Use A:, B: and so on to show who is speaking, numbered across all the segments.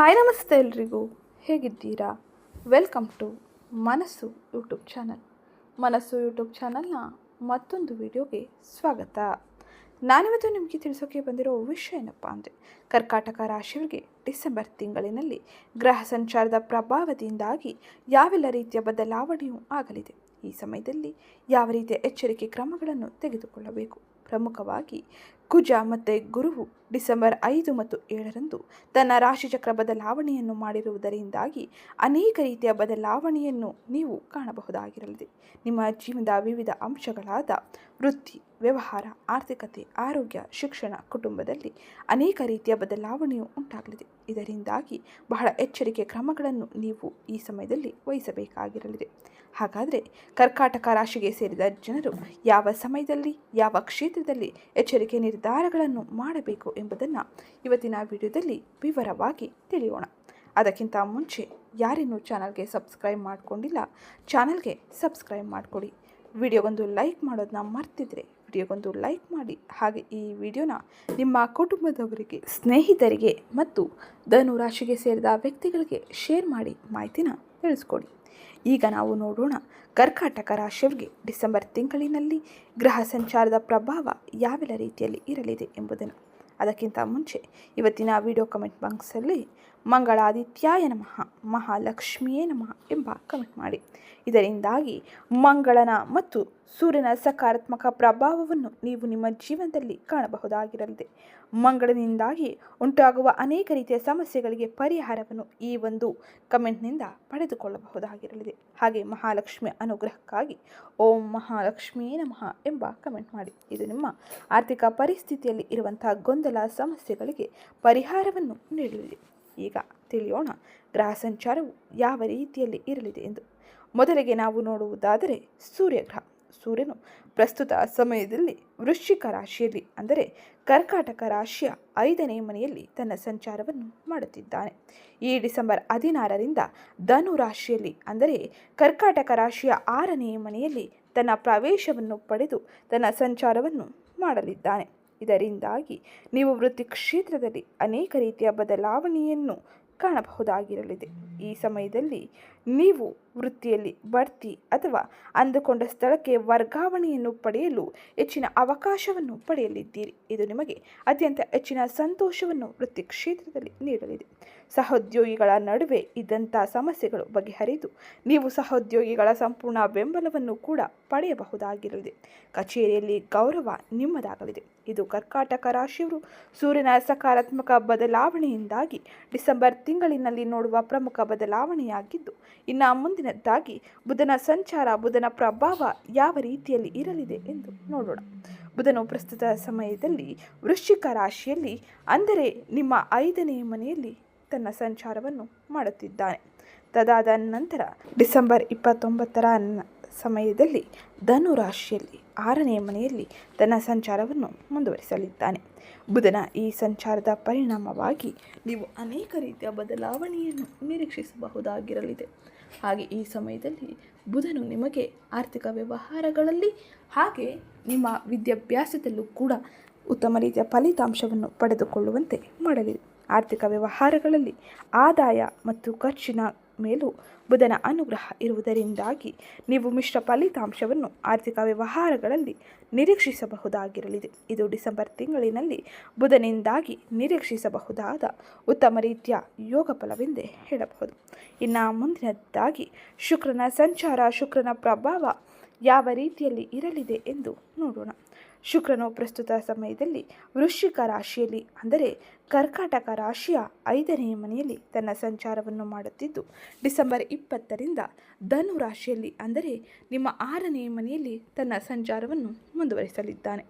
A: Hi ನಮಸ್ತೆ ಎಲ್ರಿಗೂ, ಹೇಗಿದ್ದೀರಾ? ವೆಲ್ಕಮ್ ಟು ಮನಸ್ಸು ಯೂಟ್ಯೂಬ್ ಚಾನಲ್. ಮನಸ್ಸು ಯೂಟ್ಯೂಬ್ ಚಾನಲ್ನ ಮತ್ತೊಂದು ವಿಡಿಯೋಗೆ ಸ್ವಾಗತ. ನಾನಿವತ್ತು ನಿಮಗೆ ತಿಳಿಸೋಕೆ ಬಂದಿರೋ ವಿಷಯ ಏನಪ್ಪ ಅಂದರೆ, ಕರ್ಕಾಟಕ ರಾಶಿಯವರಿಗೆ ಡಿಸೆಂಬರ್ ತಿಂಗಳಿನಲ್ಲಿ ಗ್ರಹ ಸಂಚಾರದ ಪ್ರಭಾವದಿಂದಾಗಿ ಯಾವೆಲ್ಲ ರೀತಿಯ ಬದಲಾವಣೆಯೂ ಆಗಲಿದೆ, ಈ ಸಮಯದಲ್ಲಿ ಯಾವ ರೀತಿಯ ಎಚ್ಚರಿಕೆ ಕ್ರಮಗಳನ್ನು ತೆಗೆದುಕೊಳ್ಳಬೇಕು. ಪ್ರಮುಖವಾಗಿ ಕುಜ ಮತ್ತು ಗುರುವು ಡಿಸೆಂಬರ್ 5 ಮತ್ತು 7ರಂದು ತನ್ನ ರಾಶಿಚಕ್ರ ಬದಲಾವಣೆಯನ್ನು ಮಾಡಿರುವುದರಿಂದಾಗಿ ಅನೇಕ ರೀತಿಯ ಬದಲಾವಣೆಯನ್ನು ನೀವು ಕಾಣಬಹುದಾಗಿರಲಿದೆ. ನಿಮ್ಮ ಜೀವನದ ವಿವಿಧ ಅಂಶಗಳಾದ ವೃತ್ತಿ, ವ್ಯವಹಾರ, ಆರ್ಥಿಕತೆ, ಆರೋಗ್ಯ, ಶಿಕ್ಷಣ, ಕುಟುಂಬದಲ್ಲಿ ಅನೇಕ ರೀತಿಯ ಬದಲಾವಣೆಯು ಉಂಟಾಗಲಿದೆ. ಇದರಿಂದಾಗಿ ಬಹಳ ಎಚ್ಚರಿಕೆ ಕ್ರಮಗಳನ್ನು ನೀವು ಈ ಸಮಯದಲ್ಲಿ ವಹಿಸಬೇಕಾಗಿರಲಿದೆ. ಹಾಗಾದರೆ ಕರ್ಕಾಟಕ ರಾಶಿಗೆ ಸೇರಿದ ಜನರು ಯಾವ ಸಮಯದಲ್ಲಿ, ಯಾವ ಕ್ಷೇತ್ರದಲ್ಲಿ ಎಚ್ಚರಿಕೆ ನಿರ್ಧಾರಗಳನ್ನು ಮಾಡಬೇಕು ಎಂಬುದನ್ನು ಇವತ್ತಿನ ವಿಡಿಯೋದಲ್ಲಿ ವಿವರವಾಗಿ ತಿಳಿಯೋಣ. ಅದಕ್ಕಿಂತ ಮುಂಚೆ ಯಾರಿನ್ನೂ ಚಾನಲ್ಗೆ ಸಬ್ಸ್ಕ್ರೈಬ್ ಮಾಡಿಕೊಂಡಿಲ್ಲ, ಚಾನಲ್ಗೆ ಸಬ್ಸ್ಕ್ರೈಬ್ ಮಾಡಿಕೊಡಿ. ವಿಡಿಯೋಗೊಂದು ಲೈಕ್ ಮಾಡೋದನ್ನ ಮರ್ತಿದ್ರೆ ವಿಡಿಯೋಗೊಂದು ಲೈಕ್ ಮಾಡಿ. ಹಾಗೆ ಈ ವಿಡಿಯೋನ ನಿಮ್ಮ ಕುಟುಂಬದವರಿಗೆ, ಸ್ನೇಹಿತರಿಗೆ ಮತ್ತು ಧನು ರಾಶಿಗೆ ಸೇರಿದ ವ್ಯಕ್ತಿಗಳಿಗೆ ಶೇರ್ ಮಾಡಿ ಮಾಹಿತಿನ ತಿಳಿಸ್ಕೊಡಿ. ಈಗ ನಾವು ನೋಡೋಣ ಕರ್ಕಾಟಕ ರಾಶಿಯವರಿಗೆ ಡಿಸೆಂಬರ್ ತಿಂಗಳಿನಲ್ಲಿ ಗ್ರಹ ಸಂಚಾರದ ಪ್ರಭಾವ ಯಾವೆಲ್ಲ ರೀತಿಯಲ್ಲಿ ಇರಲಿದೆ ಎಂಬುದನ್ನು. ಅದಕ್ಕಿಂತ ಮುಂಚೆ ಇವತ್ತಿನ ವಿಡಿಯೋ ಕಮೆಂಟ್ ಬಾಕ್ಸಲ್ಲಿ ಮಂಗಳಾದಿತ್ಯಾಯ ನಮಃ, ಮಹಾಲಕ್ಷ್ಮಿಯೇ ನಮಃ ಎಂಬ ಕಮೆಂಟ್ ಮಾಡಿ. ಇದರಿಂದಾಗಿ ಮಂಗಳನ ಮತ್ತು ಸೂರ್ಯನ ಸಕಾರಾತ್ಮಕ ಪ್ರಭಾವವನ್ನು ನೀವು ನಿಮ್ಮ ಜೀವನದಲ್ಲಿ ಕಾಣಬಹುದಾಗಿರಲಿದೆ. ಮಂಗಳನಿಂದಾಗಿ ಉಂಟಾಗುವ ಅನೇಕ ರೀತಿಯ ಸಮಸ್ಯೆಗಳಿಗೆ ಪರಿಹಾರವನ್ನು ಈ ಒಂದು ಕಮೆಂಟ್ನಿಂದ ಪಡೆದುಕೊಳ್ಳಬಹುದಾಗಿರಲಿದೆ. ಹಾಗೆ ಮಹಾಲಕ್ಷ್ಮಿಯ ಅನುಗ್ರಹಕ್ಕಾಗಿ ಓಂ ಮಹಾಲಕ್ಷ್ಮಿಯೇ ನಮಃ ಎಂಬ ಕಮೆಂಟ್ ಮಾಡಿ. ಇದು ನಿಮ್ಮ ಆರ್ಥಿಕ ಪರಿಸ್ಥಿತಿಯಲ್ಲಿ ಇರುವಂತಹ ಗೊಂದಲ ಸಮಸ್ಯೆಗಳಿಗೆ ಪರಿಹಾರವನ್ನು ನೀಡಲಿದೆ. ಈಗ ತಿಳಿಯೋಣ ಗ್ರಹ ಸಂಚಾರವು ಯಾವ ರೀತಿಯಲ್ಲಿ ಇರಲಿದೆ ಎಂದು. ಮೊದಲಿಗೆ ನಾವು ನೋಡುವುದಾದರೆ ಸೂರ್ಯಗ್ರಹ. ಸೂರ್ಯನು ಪ್ರಸ್ತುತ ಸಮಯದಲ್ಲಿ ವೃಶ್ಚಿಕ ರಾಶಿಯಲ್ಲಿ ಅಂದರೆ ಕರ್ಕಾಟಕ ರಾಶಿಯ 5ನೇ ಮನೆಯಲ್ಲಿ ತನ್ನ ಸಂಚಾರವನ್ನು ಮಾಡುತ್ತಿದ್ದಾನೆ. ಈ ಡಿಸೆಂಬರ್ 16ರಿಂದ ಧನು ರಾಶಿಯಲ್ಲಿ ಅಂದರೆ ಕರ್ಕಾಟಕ ರಾಶಿಯ 6ನೇ ಮನೆಯಲ್ಲಿ ತನ್ನ ಪ್ರವೇಶವನ್ನು ಪಡೆದು ತನ್ನ ಸಂಚಾರವನ್ನು ಮಾಡಲಿದ್ದಾನೆ. ಇದರಿಂದಾಗಿ ನೀವು ವೃತ್ತಿ ಕ್ಷೇತ್ರದಲ್ಲಿ ಅನೇಕ ರೀತಿಯ ಬದಲಾವಣೆಯನ್ನು ಕಾಣಬಹುದಾಗಿರಲಿದೆ. ಈ ಸಮಯದಲ್ಲಿ ನೀವು ವೃತ್ತಿಯಲ್ಲಿ ಬಡ್ತಿ ಅಥವಾ ಅಂದುಕೊಂಡ ಸ್ಥಳಕ್ಕೆ ವರ್ಗಾವಣೆಯನ್ನು ಪಡೆಯಲು ಹೆಚ್ಚಿನ ಅವಕಾಶವನ್ನು ಪಡೆಯಲಿದ್ದೀರಿ. ಇದು ನಿಮಗೆ ಅತ್ಯಂತ ಹೆಚ್ಚಿನ ಸಂತೋಷವನ್ನು ವೃತ್ತಿ ಕ್ಷೇತ್ರದಲ್ಲಿ ನೀಡಲಿದೆ. ಸಹೋದ್ಯೋಗಿಗಳ ನಡುವೆ ಇದ್ದಂಥ ಸಮಸ್ಯೆಗಳು ಬಗೆಹರಿದು ನೀವು ಸಹೋದ್ಯೋಗಿಗಳ ಸಂಪೂರ್ಣ ಬೆಂಬಲವನ್ನು ಕೂಡ ಪಡೆಯಬಹುದಾಗಿರಲಿದೆ. ಕಚೇರಿಯಲ್ಲಿ ಗೌರವ ನಿಮ್ಮದಾಗಲಿದೆ. ಇದು ಕರ್ಕಾಟಕ ರಾಶಿಯವರು ಸೂರ್ಯನ ಸಕಾರಾತ್ಮಕ ಬದಲಾವಣೆಯಿಂದಾಗಿ ಡಿಸೆಂಬರ್ ತಿಂಗಳಿನಲ್ಲಿ ನೋಡುವ ಪ್ರಮುಖ ಬದಲಾವಣೆಯಾಗಿದ್ದು, ಇನ್ನು ಮುಂದಿನದ್ದಾಗಿ ಬುಧನ ಸಂಚಾರ, ಬುಧನ ಪ್ರಭಾವ ಯಾವ ರೀತಿಯಲ್ಲಿ ಇರಲಿದೆ ಎಂದು ನೋಡೋಣ. ಬುಧನು ಪ್ರಸ್ತುತ ಸಮಯದಲ್ಲಿ ವೃಶ್ಚಿಕ ರಾಶಿಯಲ್ಲಿ ಅಂದರೆ ನಿಮ್ಮ 5ನೇ ಮನೆಯಲ್ಲಿ ತನ್ನ ಸಂಚಾರವನ್ನು ಮಾಡುತ್ತಿದ್ದಾನೆ. ತದಾದ ನಂತರ ಡಿಸೆಂಬರ್ 29ರ ಸಮಯದಲ್ಲಿ ಧನು ರಾಶಿಯಲ್ಲಿ 6ನೇ ಮನೆಯಲ್ಲಿ ತನ್ನ ಸಂಚಾರವನ್ನು ಮುಂದುವರಿಸಲಿದ್ದಾನೆ. ಬುಧನ ಈ ಸಂಚಾರದ ಪರಿಣಾಮವಾಗಿ ನೀವು ಅನೇಕ ರೀತಿಯ ಬದಲಾವಣೆಯನ್ನು ನಿರೀಕ್ಷಿಸಬಹುದಾಗಿರಲಿದೆ. ಹಾಗೆ ಈ ಸಮಯದಲ್ಲಿ ಬುಧನು ನಿಮಗೆ ಆರ್ಥಿಕ ವ್ಯವಹಾರಗಳಲ್ಲಿ ಹಾಗೆ ನಿಮ್ಮ ವಿದ್ಯಾಭ್ಯಾಸದಲ್ಲೂ ಕೂಡ ಉತ್ತಮ ರೀತಿಯ ಫಲಿತಾಂಶವನ್ನು ಪಡೆದುಕೊಳ್ಳುವಂತೆ ಮಾಡಲಿದೆ. ಆರ್ಥಿಕ ವ್ಯವಹಾರಗಳಲ್ಲಿ ಆದಾಯ ಮತ್ತು ಖರ್ಚಿನ ಮೇಲೂ ಬುಧನ ಅನುಗ್ರಹ ಇರುವುದರಿಂದಾಗಿ ನೀವು ಮಿಶ್ರ ಫಲಿತಾಂಶವನ್ನು ಆರ್ಥಿಕ ವ್ಯವಹಾರಗಳಲ್ಲಿ ನಿರೀಕ್ಷಿಸಬಹುದಾಗಿರಲಿದೆ. ಇದು ಡಿಸೆಂಬರ್ ತಿಂಗಳಿನಲ್ಲಿ ಬುಧನಿಂದಾಗಿ ನಿರೀಕ್ಷಿಸಬಹುದಾದ ಉತ್ತಮ ರೀತಿಯ ಯೋಗ ಫಲವೆಂದೇ ಹೇಳಬಹುದು. ಇನ್ನು ಮುಂದಿನದ್ದಾಗಿ ಶುಕ್ರನ ಸಂಚಾರ, ಶುಕ್ರನ ಪ್ರಭಾವ ಯಾವ ರೀತಿಯಲ್ಲಿ ಇರಲಿದೆ ಎಂದು ನೋಡೋಣ. ಶುಕ್ರನು ಪ್ರಸ್ತುತ ಸಮಯದಲ್ಲಿ ವೃಶ್ಚಿಕ ರಾಶಿಯಲ್ಲಿ ಅಂದರೆ ಕರ್ಕಾಟಕ ರಾಶಿಯ 5ನೇ ಮನೆಯಲ್ಲಿ ತನ್ನ ಸಂಚಾರವನ್ನು ಮಾಡುತ್ತಿದ್ದು, ಡಿಸೆಂಬರ್ 20ರಿಂದ ಧನು ರಾಶಿಯಲ್ಲಿ ಅಂದರೆ ನಿಮ್ಮ 6ನೇ ಮನೆಯಲ್ಲಿ ತನ್ನ ಸಂಚಾರವನ್ನು ಮುಂದುವರಿಸಲಿದ್ದಾನೆ.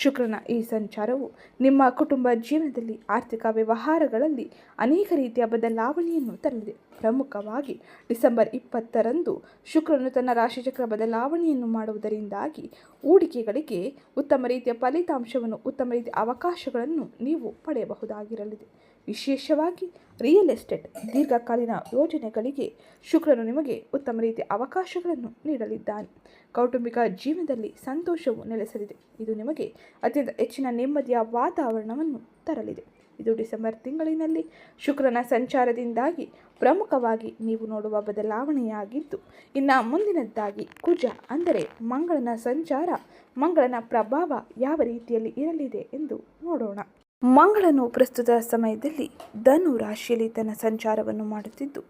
A: ಶುಕ್ರನ ಈ ಸಂಚಾರವು ನಿಮ್ಮ ಕುಟುಂಬ ಜೀವನದಲ್ಲಿ ಆರ್ಥಿಕ ವ್ಯವಹಾರಗಳಲ್ಲಿ ಅನೇಕ ರೀತಿಯ ಬದಲಾವಣೆಯನ್ನು ತರಲಿದೆ. ಪ್ರಮುಖವಾಗಿ ಡಿಸೆಂಬರ್ 20ರಂದು ಶುಕ್ರನು ತನ್ನ ರಾಶಿಚಕ್ರ ಬದಲಾವಣೆಯನ್ನು ಮಾಡುವುದರಿಂದಾಗಿ ಹೂಡಿಕೆಗಳಿಗೆ ಉತ್ತಮ ರೀತಿಯ ಫಲಿತಾಂಶವನ್ನು, ಉತ್ತಮ ರೀತಿಯ ಅವಕಾಶಗಳನ್ನು ನೀವು ಪಡೆಯಬಹುದಾಗಿರಲಿದೆ. ವಿಶೇಷವಾಗಿ ರಿಯಲ್ ಎಸ್ಟೇಟ್, ದೀರ್ಘಕಾಲೀನ ಯೋಜನೆಗಳಿಗೆ ಶುಕ್ರನು ನಿಮಗೆ ಉತ್ತಮ ರೀತಿಯ ಅವಕಾಶಗಳನ್ನು ನೀಡಲಿದ್ದಾನೆ. ಕೌಟುಂಬಿಕ ಜೀವನದಲ್ಲಿ ಸಂತೋಷವು ನೆಲೆಸಲಿದೆ. ಇದು ನಿಮಗೆ ಅತ್ಯಂತ ಹೆಚ್ಚಿನ ನೆಮ್ಮದಿಯ ವಾತಾವರಣವನ್ನು ತರಲಿದೆ. ಇದು ಡಿಸೆಂಬರ್ ತಿಂಗಳಿನಲ್ಲಿ ಶುಕ್ರನ ಸಂಚಾರದಿಂದಾಗಿ ಪ್ರಮುಖವಾಗಿ ನೀವು ನೋಡುವ ಬದಲಾವಣೆಯಾಗಿದ್ದು, ಇನ್ನು ಮುಂದಿನದ್ದಾಗಿ ಕುಜ ಅಂದರೆ ಮಂಗಳನ ಸಂಚಾರ, ಮಂಗಳನ ಪ್ರಭಾವ ಯಾವ ರೀತಿಯಲ್ಲಿ ಇರಲಿದೆ ಎಂದು ನೋಡೋಣ. ಮಂಗಳನು ಪ್ರಸ್ತುತ ಸಮಯದಲ್ಲಿ ಧನು ರಾಶಿಯಲ್ಲಿ ತನ್ನ ಸಂಚಾರವನ್ನು ಮಾಡುತ್ತಿದ್ದು,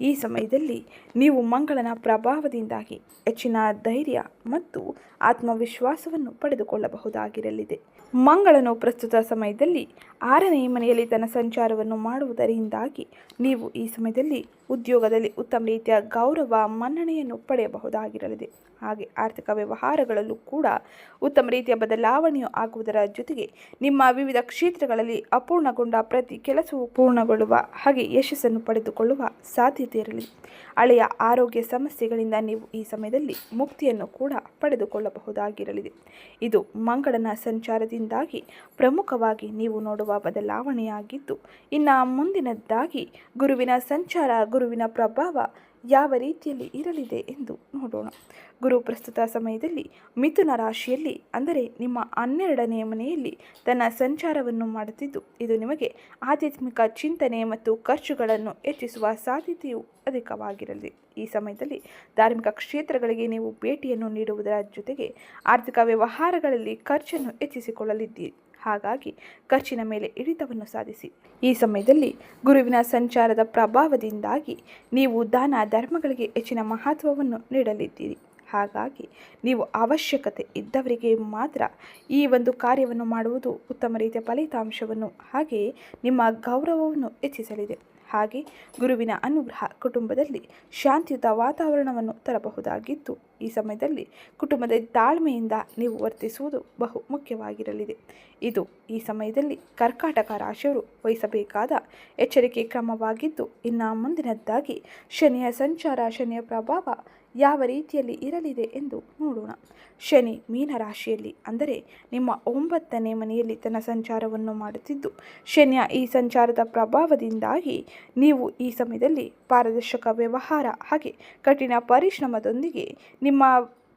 A: ಈ ಸಮಯದಲ್ಲಿ ನೀವು ಮಂಗಳನ ಪ್ರಭಾವದಿಂದಾಗಿ ಹೆಚ್ಚಿನ ಧೈರ್ಯ ಮತ್ತು ಆತ್ಮವಿಶ್ವಾಸವನ್ನು ಪಡೆದುಕೊಳ್ಳಬಹುದಾಗಿರಲಿದೆ. ಮಂಗಳನು ಪ್ರಸ್ತುತ ಸಮಯದಲ್ಲಿ 6ನೇ ಮನೆಯಲ್ಲಿ ತನ್ನ ಸಂಚಾರವನ್ನು ಮಾಡುವುದರಿಂದಾಗಿ ನೀವು ಈ ಸಮಯದಲ್ಲಿ ಉದ್ಯೋಗದಲ್ಲಿ ಉತ್ತಮ ರೀತಿಯ ಗೌರವ ಮನ್ನಣೆಯನ್ನು ಪಡೆಯಬಹುದಾಗಿರಲಿದೆ. ಹಾಗೆ ಆರ್ಥಿಕ ವ್ಯವಹಾರಗಳಲ್ಲೂ ಕೂಡ ಉತ್ತಮ ರೀತಿಯ ಬದಲಾವಣೆಯು ಆಗುವುದರ ಜೊತೆಗೆ ನಿಮ್ಮ ವಿವಿಧ ಕ್ಷೇತ್ರಗಳಲ್ಲಿ ಅಪೂರ್ಣಗೊಂಡ ಪ್ರತಿ ಕೆಲಸವು ಪೂರ್ಣಗೊಳ್ಳುವ ಹಾಗೆ ಯಶಸ್ಸನ್ನು ಪಡೆದುಕೊಳ್ಳುವ ಸಾಧ್ಯತೆ ಇರಲಿದೆ. ಹಳೆಯ ಆರೋಗ್ಯ ಸಮಸ್ಯೆಗಳಿಂದ ನೀವು ಈ ಸಮಯದಲ್ಲಿ ಮುಕ್ತಿಯನ್ನು ಕೂಡ ಪಡೆದುಕೊಳ್ಳಬಹುದಾಗಿರಲಿದೆ. ಇದು ಮಂಗಳನ ಸಂಚಾರದಿಂದಾಗಿ ಪ್ರಮುಖವಾಗಿ ನೀವು ನೋಡುವ ಬದಲಾವಣೆಯಾಗಿದ್ದು, ಇನ್ನು ಮುಂದಿನದ್ದಾಗಿ ಗುರುವಿನ ಸಂಚಾರ, ಗುರುವಿನ ಪ್ರಭಾವ ಯಾವ ರೀತಿಯಲ್ಲಿ ಇರಲಿದೆ ಎಂದು ನೋಡೋಣ. ಗುರು ಪ್ರಸ್ತುತ ಸಮಯದಲ್ಲಿ ಮಿಥುನ ರಾಶಿಯಲ್ಲಿ ಅಂದರೆ ನಿಮ್ಮ 12ನೇ ಮನೆಯಲ್ಲಿ ತನ್ನ ಸಂಚಾರವನ್ನು ಮಾಡುತ್ತಿದ್ದು, ಇದು ನಿಮಗೆ ಆಧ್ಯಾತ್ಮಿಕ ಚಿಂತನೆ ಮತ್ತು ಖರ್ಚುಗಳನ್ನು ಹೆಚ್ಚಿಸುವ ಸಾಧ್ಯತೆಯು ಅಧಿಕವಾಗಿರಲಿದೆ. ಈ ಸಮಯದಲ್ಲಿ ಧಾರ್ಮಿಕ ಕ್ಷೇತ್ರಗಳಿಗೆ ನೀವು ಭೇಟಿಯನ್ನು ನೀಡುವುದರ ಜೊತೆಗೆ ಆರ್ಥಿಕ ವ್ಯವಹಾರಗಳಲ್ಲಿ ಖರ್ಚನ್ನು ಹೆಚ್ಚಿಸಿಕೊಳ್ಳಲಿದ್ದೀರಿ. ಹಾಗಾಗಿ ಖರ್ಚಿನ ಮೇಲೆ ಹಿಡಿತವನ್ನು ಸಾಧಿಸಿ. ಈ ಸಮಯದಲ್ಲಿ ಗುರುವಿನ ಸಂಚಾರದ ಪ್ರಭಾವದಿಂದಾಗಿ ನೀವು ದಾನ ಧರ್ಮಗಳಿಗೆ ಹೆಚ್ಚಿನ ಮಹತ್ವವನ್ನು ನೀಡಲಿದ್ದೀರಿ. ಹಾಗಾಗಿ ನೀವು ಅವಶ್ಯಕತೆ ಇದ್ದವರಿಗೆ ಮಾತ್ರ ಈ ಒಂದು ಕಾರ್ಯವನ್ನು ಮಾಡುವುದು ಉತ್ತಮ ರೀತಿಯ ಫಲಿತಾಂಶವನ್ನು ಹಾಗೆಯೇ ನಿಮ್ಮ ಗೌರವವನ್ನು ಹೆಚ್ಚಿಸಲಿದೆ. ಹಾಗೆ ಗುರುವಿನ ಅನುಗ್ರಹ ಕುಟುಂಬದಲ್ಲಿ ಶಾಂತಿಯುತ ವಾತಾವರಣವನ್ನು ತರಬಹುದಾಗಿದ್ದು, ಈ ಸಮಯದಲ್ಲಿ ಕುಟುಂಬದ ತಾಳ್ಮೆಯಿಂದ ನೀವು ವರ್ತಿಸುವುದು ಬಹು ಮುಖ್ಯವಾಗಿರಲಿದೆ. ಇದು ಈ ಸಮಯದಲ್ಲಿ ಕರ್ಕಾಟಕ ರಾಶಿಯವರು ವಹಿಸಬೇಕಾದ ಎಚ್ಚರಿಕೆ ಕ್ರಮವಾಗಿದ್ದು, ಇನ್ನು ಮುಂದಿನದ್ದಾಗಿ ಶನಿಯ ಸಂಚಾರ, ಶನಿಯ ಪ್ರಭಾವ ಯಾವ ರೀತಿಯಲ್ಲಿ ಇರಲಿದೆ ಎಂದು ನೋಡೋಣ. ಶನಿ ಮೀನರಾಶಿಯಲ್ಲಿ ಅಂದರೆ ನಿಮ್ಮ 9ನೇ ಮನೆಯಲ್ಲಿ ತನ್ನ ಸಂಚಾರವನ್ನು ಮಾಡುತ್ತಿದ್ದು, ಶನಿಯ ಈ ಸಂಚಾರದ ಪ್ರಭಾವದಿಂದಾಗಿ ನೀವು ಈ ಸಮಯದಲ್ಲಿ ಪಾರದರ್ಶಕ ವ್ಯವಹಾರ ಹಾಗೆ ಕಠಿಣ ಪರಿಶ್ರಮದೊಂದಿಗೆ ನಿಮ್ಮ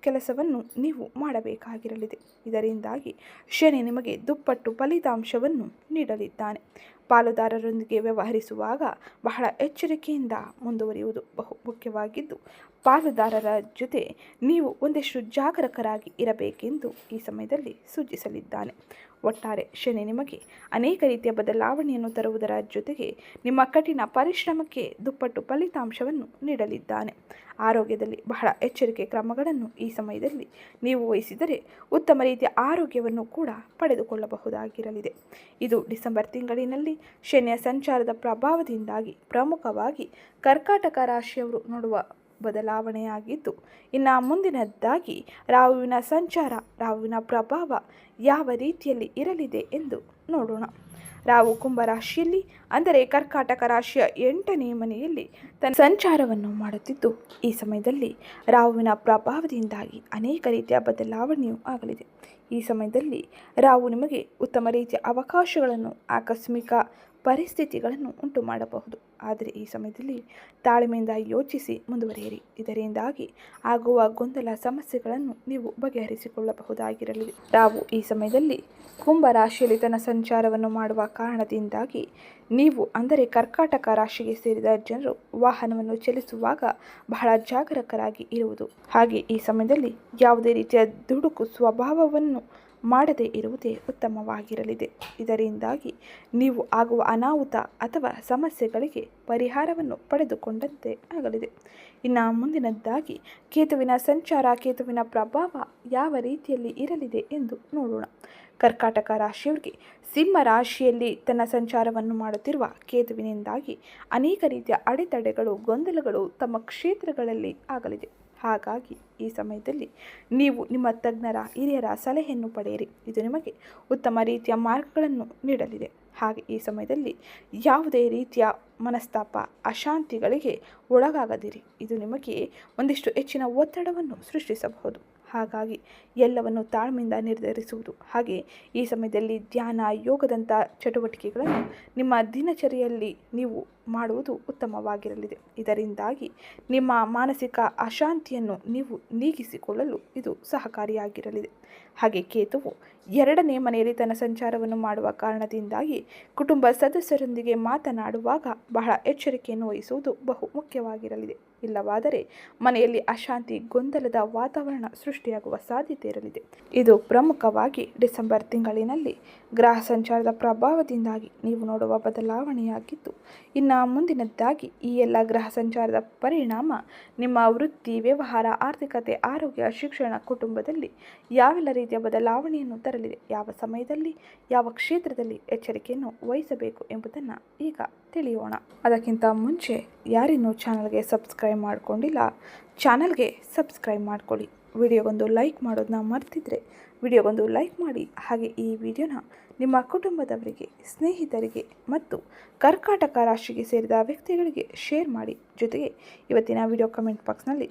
A: ಕೆಲಸವನ್ನು ನೀವು ಮಾಡಬೇಕಾಗಿರಲಿದೆ. ಇದರಿಂದಾಗಿ ಶನಿ ನಿಮಗೆ ದುಪ್ಪಟ್ಟು ಫಲಿತಾಂಶವನ್ನು ನೀಡಲಿದ್ದಾನೆ. ಪಾಲುದಾರರೊಂದಿಗೆ ವ್ಯವಹರಿಸುವಾಗ ಬಹಳ ಎಚ್ಚರಿಕೆಯಿಂದ ಮುಂದುವರಿಯುವುದು ಬಹು ಮುಖ್ಯವಾಗಿದ್ದು, ಪಾಲುದಾರರ ಜೊತೆ ನೀವು ಒಂದಷ್ಟು ಜಾಗರೂಕರಾಗಿ ಇರಬೇಕೆಂದು ಈ ಸಮಯದಲ್ಲಿ ಸೂಚಿಸಲಿದ್ದಾನೆ. ಒಟ್ಟಾರೆ ಶನಿ ನಿಮಗೆ ಅನೇಕ ರೀತಿಯ ಬದಲಾವಣೆಯನ್ನು ತರುವುದರ ಜೊತೆಗೆ ನಿಮ್ಮ ಕಠಿಣ ಪರಿಶ್ರಮಕ್ಕೆ ದುಪ್ಪಟ್ಟು ಫಲಿತಾಂಶವನ್ನು ನೀಡಲಿದ್ದಾನೆ. ಆರೋಗ್ಯದಲ್ಲಿ ಬಹಳ ಎಚ್ಚರಿಕೆ ಕ್ರಮಗಳನ್ನು ಈ ಸಮಯದಲ್ಲಿ ನೀವು ವಹಿಸಿದರೆ ಉತ್ತಮ ರೀತಿಯ ಆರೋಗ್ಯವನ್ನು ಕೂಡ ಪಡೆದುಕೊಳ್ಳಬಹುದಾಗಿರಲಿದೆ. ಇದು ಡಿಸೆಂಬರ್ ತಿಂಗಳಿನಲ್ಲಿ ಶನಿಯ ಸಂಚಾರದ ಪ್ರಭಾವದಿಂದಾಗಿ ಪ್ರಮುಖವಾಗಿ ಕರ್ಕಾಟಕ ರಾಶಿಯವರು ನೋಡುವ ಬದಲಾವಣೆಯಾಗಿದ್ದು, ಇನ್ನು ಮುಂದಿನದ್ದಾಗಿ ರಾಹುವಿನ ಸಂಚಾರ, ರಾಹುವಿನ ಪ್ರಭಾವ ಯಾವ ರೀತಿಯಲ್ಲಿ ಇರಲಿದೆ ಎಂದು ನೋಡೋಣ. ರಾಹು ಕುಂಭರಾಶಿಯಲ್ಲಿ ಅಂದರೆ ಕರ್ಕಾಟಕ ರಾಶಿಯ 8ನೇ ಮನೆಯಲ್ಲಿ ತನ್ನ ಸಂಚಾರವನ್ನು ಮಾಡುತ್ತಿದ್ದು, ಈ ಸಮಯದಲ್ಲಿ ರಾಹುವಿನ ಪ್ರಭಾವದಿಂದಾಗಿ ಅನೇಕ ರೀತಿಯ ಬದಲಾವಣೆಯೂ ಆಗಲಿದೆ. ಈ ಸಮಯದಲ್ಲಿ ರಾಹು ನಿಮಗೆ ಉತ್ತಮ ರೀತಿಯ ಅವಕಾಶಗಳನ್ನು, ಆಕಸ್ಮಿಕ ಪರಿಸ್ಥಿತಿಗಳನ್ನು ಉಂಟು ಮಾಡಬಹುದು. ಆದರೆ ಈ ಸಮಯದಲ್ಲಿ ತಾಳ್ಮೆಯಿಂದ ಯೋಚಿಸಿ ಮುಂದುವರಿಯಿರಿ. ಇದರಿಂದಾಗಿ ಆಗುವ ಗೊಂದಲ ಸಮಸ್ಯೆಗಳನ್ನು ನೀವು ಬಗೆಹರಿಸಿಕೊಳ್ಳಬಹುದಾಗಿರಲಿದೆ. ರಾಹು ಈ ಸಮಯದಲ್ಲಿ ಕುಂಭ ರಾಶಿಯಲ್ಲಿ ತನ್ನ ಸಂಚಾರವನ್ನು ಮಾಡುವ ಕಾರಣದಿಂದಾಗಿ ನೀವು ಅಂದರೆ ಕರ್ಕಾಟಕ ರಾಶಿಗೆ ಸೇರಿದ ಜನರು ವಾಹನವನ್ನು ಚಲಿಸುವಾಗ ಬಹಳ ಜಾಗರೂಕರಾಗಿ ಇರುವುದು ಹಾಗೆ ಈ ಸಮಯದಲ್ಲಿ ಯಾವುದೇ ರೀತಿಯ ದುಡುಕು ಸ್ವಭಾವವನ್ನು ಮಾಡದೇ ಇರುವುದೇ ಉತ್ತಮವಾಗಿರಲಿದೆ. ಇದರಿಂದಾಗಿ ನೀವು ಆಗುವ ಅನಾಹುತ ಅಥವಾ ಸಮಸ್ಯೆಗಳಿಗೆ ಪರಿಹಾರವನ್ನು ಪಡೆದುಕೊಂಡಂತೆ ಆಗಲಿದೆ. ಇನ್ನು ಮುಂದಿನದ್ದಾಗಿ ಕೇತುವಿನ ಸಂಚಾರ, ಕೇತುವಿನ ಪ್ರಭಾವ ಯಾವ ರೀತಿಯಲ್ಲಿ ಇರಲಿದೆ ಎಂದು ನೋಡೋಣ. ಕರ್ಕಾಟಕ ರಾಶಿಯವರಿಗೆ ಸಿಂಹ ರಾಶಿಯಲ್ಲಿ ತನ್ನ ಸಂಚಾರವನ್ನು ಮಾಡುತ್ತಿರುವ ಕೇತುವಿನಿಂದಾಗಿ ಅನೇಕ ರೀತಿಯ ಅಡೆತಡೆಗಳು, ಗೊಂದಲಗಳು ತಮ್ಮ ಕ್ಷೇತ್ರಗಳಲ್ಲಿ ಆಗಲಿದೆ. ಹಾಗಾಗಿ ಈ ಸಮಯದಲ್ಲಿ ನೀವು ನಿಮ್ಮ ತಜ್ಞರ, ಹಿರಿಯರ ಸಲಹೆಯನ್ನು ಪಡೆಯಿರಿ. ಇದು ನಿಮಗೆ ಉತ್ತಮ ರೀತಿಯ ಮಾರ್ಗಗಳನ್ನು ನೀಡಲಿದೆ. ಹಾಗೆ ಈ ಸಮಯದಲ್ಲಿ ಯಾವುದೇ ರೀತಿಯ ಮನಸ್ತಾಪ, ಅಶಾಂತಿಗಳಿಗೆ ಒಳಗಾಗದಿರಿ. ಇದು ನಿಮಗೆ ಒಂದಿಷ್ಟು ಹೆಚ್ಚಿನ ಒತ್ತಡವನ್ನು ಸೃಷ್ಟಿಸಬಹುದು. ಹಾಗಾಗಿ ಎಲ್ಲವನ್ನು ತಾಳ್ಮೆಯಿಂದ ನಿರ್ಧರಿಸುವುದು ಹಾಗೆ ಈ ಸಮಯದಲ್ಲಿ ಧ್ಯಾನ, ಯೋಗದಂಥ ಚಟುವಟಿಕೆಗಳನ್ನು ನಿಮ್ಮ ದಿನಚರಿಯಲ್ಲಿ ನೀವು ಮಾಡುವುದು ಉತ್ತಮವಾಗಿರಲಿದೆ. ಇದರಿಂದಾಗಿ ನಿಮ್ಮ ಮಾನಸಿಕ ಅಶಾಂತಿಯನ್ನು ನೀವು ನೀಗಿಸಿಕೊಳ್ಳಲು ಇದು ಸಹಕಾರಿಯಾಗಿರಲಿದೆ. ಹಾಗೆ ಕೇತುವು 2ನೇ ಮನೆಯಲ್ಲಿ ತನ್ನ ಸಂಚಾರವನ್ನು ಮಾಡುವ ಕಾರಣದಿಂದಾಗಿ ಕುಟುಂಬ ಸದಸ್ಯರೊಂದಿಗೆ ಮಾತನಾಡುವಾಗ ಬಹಳ ಎಚ್ಚರಿಕೆಯನ್ನು ವಹಿಸುವುದು ಬಹು ಮುಖ್ಯವಾಗಿರಲಿದೆ. ಇಲ್ಲವಾದರೆ ಮನೆಯಲ್ಲಿ ಅಶಾಂತಿ, ಗೊಂದಲದ ವಾತಾವರಣ ಸೃಷ್ಟಿಯಾಗುವ ಸಾಧ್ಯತೆ ಇರಲಿದೆ. ಇದು ಪ್ರಮುಖವಾಗಿ ಡಿಸೆಂಬರ್ ತಿಂಗಳಿನಲ್ಲಿ ಗ್ರಹ ಸಂಚಾರದ ಪ್ರಭಾವದಿಂದಾಗಿ ನೀವು ನೋಡುವ ಬದಲಾವಣೆಯಾಗಿದ್ದು, ಇನ್ನು ಮುಂದಿನದ್ದಾಗಿ ಈ ಎಲ್ಲ ಗ್ರಹ ಸಂಚಾರದ ಪರಿಣಾಮ ನಿಮ್ಮ ವೃತ್ತಿ, ವ್ಯವಹಾರ, ಆರ್ಥಿಕತೆ, ಆರೋಗ್ಯ, ಶಿಕ್ಷಣ, ಕುಟುಂಬದಲ್ಲಿ ಯಾವೆಲ್ಲ ರೀತಿಯ ಬದಲಾವಣೆಯನ್ನು ತರಲಿದೆ, ಯಾವ ಸಮಯದಲ್ಲಿ, ಯಾವ ಕ್ಷೇತ್ರದಲ್ಲಿ ಎಚ್ಚರಿಕೆಯನ್ನು ವಹಿಸಬೇಕು ಎಂಬುದನ್ನು ಈಗ ತಿಳಿಯೋಣ. ಅದಕ್ಕಿಂತ ಮುಂಚೆ ಯಾರಿನ್ನೂ ಚಾನಲ್ಗೆ ಸಬ್ಸ್ಕ್ರೈಬ್ ಮಾಡಿಕೊಂಡಿಲ್ಲ, ಚಾನಲ್ಗೆ ಸಬ್ಸ್ಕ್ರೈಬ್ ಮಾಡ್ಕೊಳ್ಳಿ. ವಿಡಿಯೋಗೊಂದು ಲೈಕ್ ಮಾಡೋದನ್ನ ಮರ್ತಿದ್ರೆ ವಿಡಿಯೋಗೊಂದು ಲೈಕ್ ಮಾಡಿ. ಹಾಗೆ ಈ ವಿಡಿಯೋನ ನಿಮ್ಮ ಕುಟುಂಬದವರಿಗೆ, ಸ್ನೇಹಿತರಿಗೆ ಮತ್ತು ಕರ್ಕಾಟಕ ರಾಶಿಗೆ ಸೇರಿದ ವ್ಯಕ್ತಿಗಳಿಗೆ ಶೇರ್ ಮಾಡಿ. ಜೊತೆಗೆ ಇವತ್ತಿನ ವಿಡಿಯೋ ಕಮೆಂಟ್ ಬಾಕ್ಸ್ನಲ್ಲಿ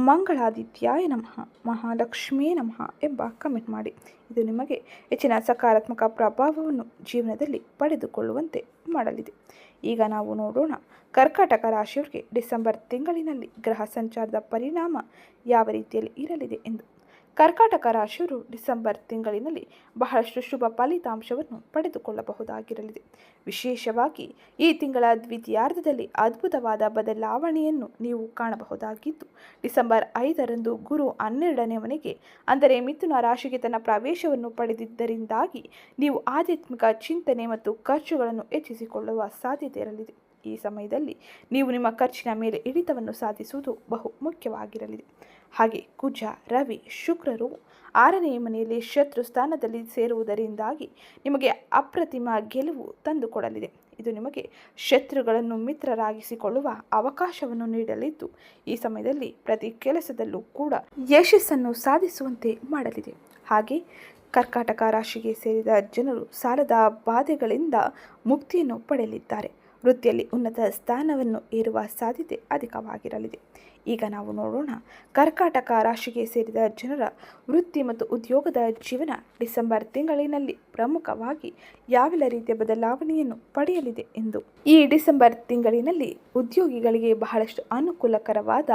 A: ಮಂಗಳಾದಿತ್ಯಾಯ ನಮಃ, ಮಹಾಲಕ್ಷ್ಮಿಯೇ ನಮಃ ಎಂಬ ಕಮೆಂಟ್ ಮಾಡಿ. ಇದು ನಿಮಗೆ ಹೆಚ್ಚಿನ ಸಕಾರಾತ್ಮಕ ಪ್ರಭಾವವನ್ನು ಜೀವನದಲ್ಲಿ ಪಡೆದುಕೊಳ್ಳುವಂತೆ ಮಾಡಲಿದೆ. ಈಗ ನಾವು ನೋಡೋಣ ಕರ್ಕಾಟಕ ರಾಶಿಯವರಿಗೆ ಡಿಸೆಂಬರ್ ತಿಂಗಳಿನಲ್ಲಿ ಗ್ರಹ ಸಂಚಾರದ ಪರಿಣಾಮ ಯಾವ ರೀತಿಯಲ್ಲಿ ಇರಲಿದೆ ಎಂದು. ಕರ್ಕಾಟಕ ರಾಶಿಯವರು ಡಿಸೆಂಬರ್ ತಿಂಗಳಿನಲ್ಲಿ ಬಹಳಷ್ಟು ಶುಭ ಫಲಿತಾಂಶವನ್ನು ಪಡೆದುಕೊಳ್ಳಬಹುದಾಗಿರಲಿದೆ. ವಿಶೇಷವಾಗಿ ಈ ತಿಂಗಳ ದ್ವಿತೀಯಾರ್ಧದಲ್ಲಿ ಅದ್ಭುತವಾದ ಬದಲಾವಣೆಯನ್ನು ನೀವು ಕಾಣಬಹುದಾಗಿದ್ದು, ಡಿಸೆಂಬರ್ 5ರಂದು ಗುರು 12ನೇ ಮನೆಗೆ ಅಂದರೆ ಮಿಥುನ ರಾಶಿಗೆ ತನ್ನ ಪ್ರವೇಶವನ್ನು ಪಡೆದಿದ್ದರಿಂದಾಗಿ ನೀವು ಆಧ್ಯಾತ್ಮಿಕ ಚಿಂತನೆ ಮತ್ತು ಖರ್ಚುಗಳನ್ನು ಹೆಚ್ಚಿಸಿಕೊಳ್ಳುವ ಸಾಧ್ಯತೆ ಇರಲಿದೆ. ಈ ಸಮಯದಲ್ಲಿ ನೀವು ನಿಮ್ಮ ಖರ್ಚಿನ ಮೇಲೆ ಹಿಡಿತವನ್ನು ಸಾಧಿಸುವುದು ಬಹು ಮುಖ್ಯವಾಗಿರಲಿದೆ. ಹಾಗೆ ಕುಜ, ರವಿ, ಶುಕ್ರರು 6ನೇ ಮನೆಯಲ್ಲಿ ಶತ್ರು ಸ್ಥಾನದಲ್ಲಿ ಸೇರುವುದರಿಂದಾಗಿ ನಿಮಗೆ ಅಪ್ರತಿಮ ಗೆಲುವು ತಂದುಕೊಡಲಿದೆ. ಇದು ನಿಮಗೆ ಶತ್ರುಗಳನ್ನು ಮಿತ್ರರಾಗಿಸಿಕೊಳ್ಳುವ ಅವಕಾಶವನ್ನು ನೀಡಲಿದ್ದು, ಈ ಸಮಯದಲ್ಲಿ ಪ್ರತಿ ಕೆಲಸದಲ್ಲೂ ಕೂಡ ಯಶಸ್ಸನ್ನು ಸಾಧಿಸುವಂತೆ ಮಾಡಲಿದೆ. ಹಾಗೆ ಕರ್ಕಾಟಕ ರಾಶಿಗೆ ಸೇರಿದ ಜನರು ಸಾಲದ ಬಾಧೆಗಳಿಂದ ಮುಕ್ತಿಯನ್ನು ಪಡೆಯಲಿದ್ದಾರೆ. ವೃತ್ತಿಯಲ್ಲಿ ಉನ್ನತ ಸ್ಥಾನವನ್ನು ಏರುವ ಸಾಧ್ಯತೆ ಅಧಿಕವಾಗಿರಲಿದೆ. ಈಗ ನಾವು ನೋಡೋಣ ಕರ್ಕಾಟಕ ರಾಶಿಗೆ ಸೇರಿದ ಜನರ ವೃತ್ತಿ ಮತ್ತು ಉದ್ಯೋಗದ ಜೀವನ ಡಿಸೆಂಬರ್ ತಿಂಗಳಿನಲ್ಲಿ ಪ್ರಮುಖವಾಗಿ ಯಾವೆಲ್ಲ ರೀತಿಯ ಬದಲಾವಣೆಯನ್ನು ಪಡೆಯಲಿದೆ ಎಂದು. ಈ ಡಿಸೆಂಬರ್ ತಿಂಗಳಿನಲ್ಲಿ ಉದ್ಯೋಗಿಗಳಿಗೆ ಬಹಳಷ್ಟು ಅನುಕೂಲಕರವಾದ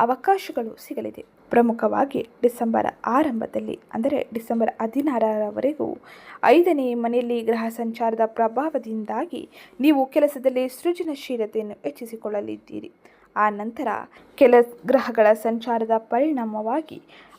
A: ಅವಕಾಶಗಳು ಸಿಗಲಿದೆ. ಪ್ರಮುಖವಾಗಿ ಡಿಸೆಂಬರ್ ಆರಂಭದಲ್ಲಿ ಅಂದರೆ ಡಿಸೆಂಬರ್ 16ರವರೆಗೂ 5ನೇ ಮನೆಯಲ್ಲಿ ಗ್ರಹ ಸಂಚಾರದ ಪ್ರಭಾವದಿಂದಾಗಿ ನೀವು ಕೆಲಸದಲ್ಲಿ ಸೃಜನಶೀಲತೆಯನ್ನು ಹೆಚ್ಚಿಸಿಕೊಳ್ಳಲಿದ್ದೀರಿ. ಆ ನಂತರ ಕೆಲ ಗ್ರಹಗಳ ಸಂಚಾರದ ಪರಿಣಾಮವಾಗಿ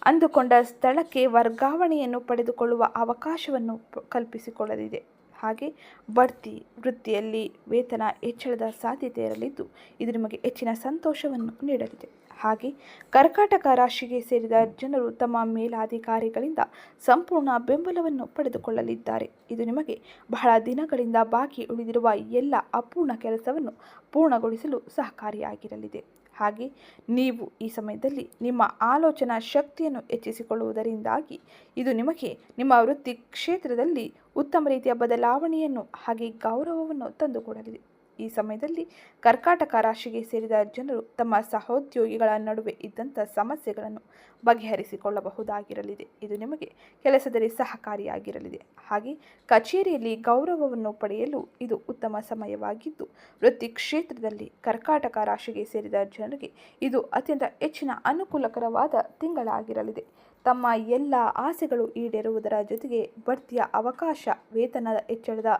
A: ಅಂದುಕೊಂಡ ಸ್ಥಳಕ್ಕೆ ವರ್ಗಾವಣೆಯನ್ನು ಪಡೆದುಕೊಳ್ಳುವ ಅವಕಾಶವನ್ನು ಕಲ್ಪಿಸಿಕೊಳ್ಳಲಿದೆ. ಹಾಗೆ ಬಡ್ತಿ, ವೃತ್ತಿಯಲ್ಲಿ ವೇತನ ಹೆಚ್ಚಳದ ಸಾಧ್ಯತೆ ಇರಲಿದ್ದು, ಇದು ನಿಮಗೆ ಹೆಚ್ಚಿನ ಸಂತೋಷವನ್ನು ನೀಡಲಿದೆ. ಹಾಗೆ ಕರ್ಕಾಟಕ ರಾಶಿಗೆ ಸೇರಿದ ಜನರು ತಮ್ಮ ಮೇಲಾಧಿಕಾರಿಗಳಿಂದ ಸಂಪೂರ್ಣ ಬೆಂಬಲವನ್ನು ಪಡೆದುಕೊಳ್ಳಲಿದ್ದಾರೆ. ಇದು ನಿಮಗೆ ಬಹಳ ದಿನಗಳಿಂದ ಬಾಕಿ ಉಳಿದಿರುವ ಎಲ್ಲ ಅಪೂರ್ಣ ಕೆಲಸವನ್ನು ಪೂರ್ಣಗೊಳಿಸಲು ಸಹಕಾರಿಯಾಗಿರಲಿದೆ. ಹಾಗೆ ನೀವು ಈ ಸಮಯದಲ್ಲಿ ನಿಮ್ಮ ಆಲೋಚನಾ ಶಕ್ತಿಯನ್ನು ಹೆಚ್ಚಿಸಿಕೊಳ್ಳುವುದರಿಂದಾಗಿ ಇದು ನಿಮಗೆ ನಿಮ್ಮ ವೃತ್ತಿ ಕ್ಷೇತ್ರದಲ್ಲಿ ಉತ್ತಮ ರೀತಿಯ ಬದಲಾವಣೆಯನ್ನು ಹಾಗೆ ಗೌರವವನ್ನು ತಂದುಕೊಡಲಿದೆ. ಈ ಸಮಯದಲ್ಲಿ ಕರ್ಕಾಟಕ ರಾಶಿಗೆ ಸೇರಿದ ಜನರು ತಮ್ಮ ಸಹೋದ್ಯೋಗಿಗಳ ನಡುವೆ ಇದ್ದಂಥ ಸಮಸ್ಯೆಗಳನ್ನು ಬಗೆಹರಿಸಿಕೊಳ್ಳಬಹುದಾಗಿರಲಿದೆ. ಇದು ನಿಮಗೆ ಕೆಲಸದಲ್ಲಿ ಸಹಕಾರಿಯಾಗಿರಲಿದೆ. ಹಾಗೆ ಕಚೇರಿಯಲ್ಲಿ ಗೌರವವನ್ನು ಪಡೆಯಲು ಇದು ಉತ್ತಮ ಸಮಯವಾಗಿದ್ದು, ವೃತ್ತಿ ಕ್ಷೇತ್ರದಲ್ಲಿ ಕರ್ಕಾಟಕ ರಾಶಿಗೆ ಸೇರಿದ ಜನರಿಗೆ ಇದು ಅತ್ಯಂತ ಹೆಚ್ಚಿನ ಅನುಕೂಲಕರವಾದ ತಿಂಗಳಾಗಿರಲಿದೆ. ತಮ್ಮ ಎಲ್ಲ ಆಸೆಗಳು ಈಡೇರುವುದರ ಜೊತೆಗೆ ಬಡ್ತಿಯ ಅವಕಾಶ, ವೇತನದ ಹೆಚ್ಚಳದ